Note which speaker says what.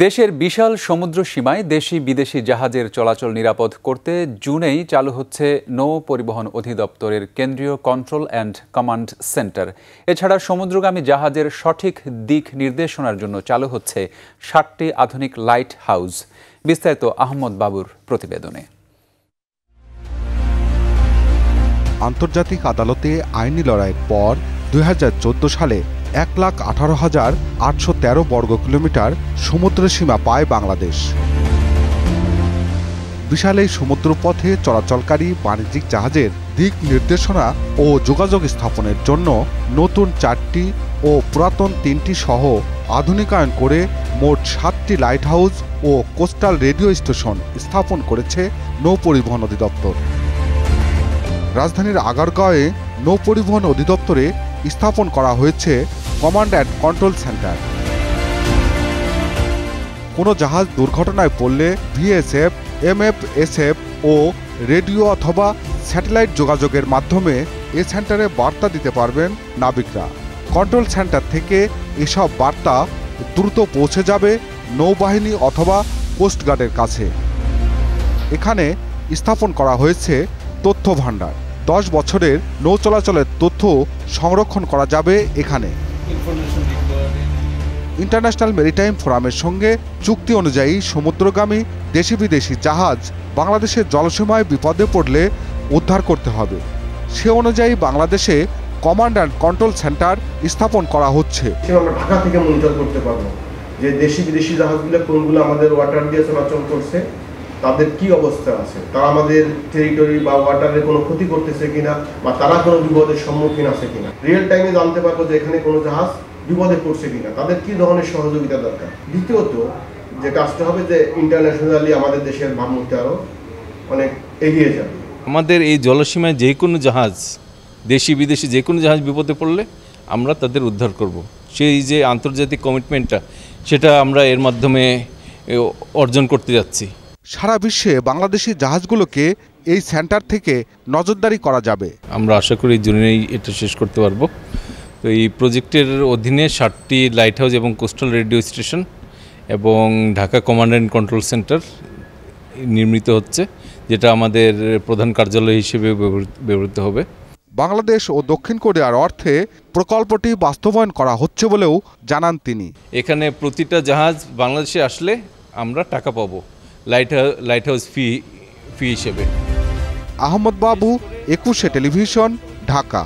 Speaker 1: দেশের বিশাল সমুদ্র সীমায় দেশি বিদেশি জাহাজের চলাচল নিরাপদ করতে জুনেই চালু হচ্ছে নৌ পরিবহন অধিদপ্তরের কেন্দ্রীয় কন্ট্রোল অ্যান্ড কমান্ড সেন্টার। এছাড়া সমুদ্রগামী জাহাজের সঠিক দিক নির্দেশনার জন্য চালু হচ্ছে ৭টি আধুনিক লাইট হাউস। বিস্তারিত আহমদ বাবুর প্রতিবেদনে।
Speaker 2: আন্তর্জাতিক আদালতে আইনি লড়াইয়ের পর ২০১৪ সালে ১,১৮,৮১৩ বর্গ কিলোমিটার সমুদ্র সীমা পায় বাংলাদেশ। বিশাল এই সমুদ্রপথে চলাচলকারী বাণিজ্যিক জাহাজের দিক নির্দেশনা ও যোগাযোগ স্থাপনের জন্য নতুন ৪টি ও পুরাতন ৩টি সহ আধুনিকায়ন করে মোট ৭টি লাইট হাউস ও কোস্টাল রেডিও স্টেশন স্থাপন করেছে নৌ পরিবহন অধিদপ্তর। রাজধানীর আগারগাঁওয়ে নৌ পরিবহন অধিদপ্তরে স্থাপন করা হয়েছে কমান্ড অ্যান্ড কন্ট্রোল সেন্টার। কোনো জাহাজ দুর্ঘটনায় পড়লে ভিএসএফ, এমএফএসএফ ও রেডিও অথবা স্যাটেলাইট যোগাযোগের মাধ্যমে এ সেন্টারে বার্তা দিতে পারবেন নাবিকরা। কন্ট্রোল সেন্টার থেকে এসব বার্তা দ্রুত পৌঁছে যাবে নৌবাহিনী অথবা কোস্টগার্ডের কাছে। এখানে স্থাপন করা হয়েছে তথ্য ভাণ্ডার। ১০ বছরের নৌ চলাচলের তথ্য সংরক্ষণ করা যাবে এখানে। ইন্টারন্যাশনাল মেরিটাইম ফোরামের সঙ্গে চুক্তি অনুযায়ী সমুদ্রগামী দেশি বিদেশি জাহাজ বাংলাদেশের জলসীমায় বিপদে পড়লে উদ্ধার করতে হবে। সে অনুযায়ী বাংলাদেশে কমান্ড অ্যান্ড কন্ট্রোল সেন্টার স্থাপন করা হচ্ছে।
Speaker 3: আমরা ঢাকা থেকে মনিটর করতে পারবো যে দেশি বিদেশি জাহাজগুলো কোনগুলো আমাদের ওয়াটার দিয়ে চলাচল করছে, তাদের কি অবস্থা আছে, তারা আমাদের টেরিটরি বা ওয়াটারে কোনো ক্ষতি করতেছে কিনা বা তারা কোনো বিপদের সম্মুখীন আছে কিনা, রিয়েল টাইমে জানতে পারবো যে এখানে কোনো জাহাজ বিপদে পড়ছে কিনা, তাদের কি ধরনের সহযোগিতা দরকার। দ্বিতীয়ত যে কাজটা হবে যে ইন্টারন্যাশনালি আমাদের দেশের ভাবমূর্তি আরও অনেক এগিয়ে যাবে।
Speaker 4: আমাদের এই জলসীমায় যে কোনো জাহাজ, দেশি বিদেশি যে কোনো জাহাজ বিপদে পড়লে আমরা তাদের উদ্ধার করব। সেই যে আন্তর্জাতিক কমিটমেন্টটা, সেটা আমরা এর মাধ্যমে অর্জন করতে যাচ্ছি।
Speaker 2: সারা বিশ্বে বাংলাদেশি জাহাজগুলোকে এই সেন্টার থেকে নজরদারি করা যাবে।
Speaker 4: আমরা আশা করি জুনেই এটা শেষ করতে পারবো। তো এই প্রজেক্টের অধীনে ৭টি লাইট হাউস এবং কোস্টাল রেডিও স্টেশন এবং Dhaka command and control centre নির্মিত হচ্ছে, যেটা আমাদের প্রধান কার্যালয় হিসেবে ব্যবহৃত হবে।
Speaker 2: বাংলাদেশ ও দক্ষিণ কোরিয়ার অর্থে প্রকল্পটি বাস্তবায়ন করা হচ্ছে বলেও জানান তিনি।
Speaker 4: এখানে প্রতিটা জাহাজ বাংলাদেশে আসলে আমরা টাকা পাবো লাইট হাউস ফি হিসেবে।
Speaker 2: আহমদ বাবু, ২১শে টেলিভিশন, ঢাকা।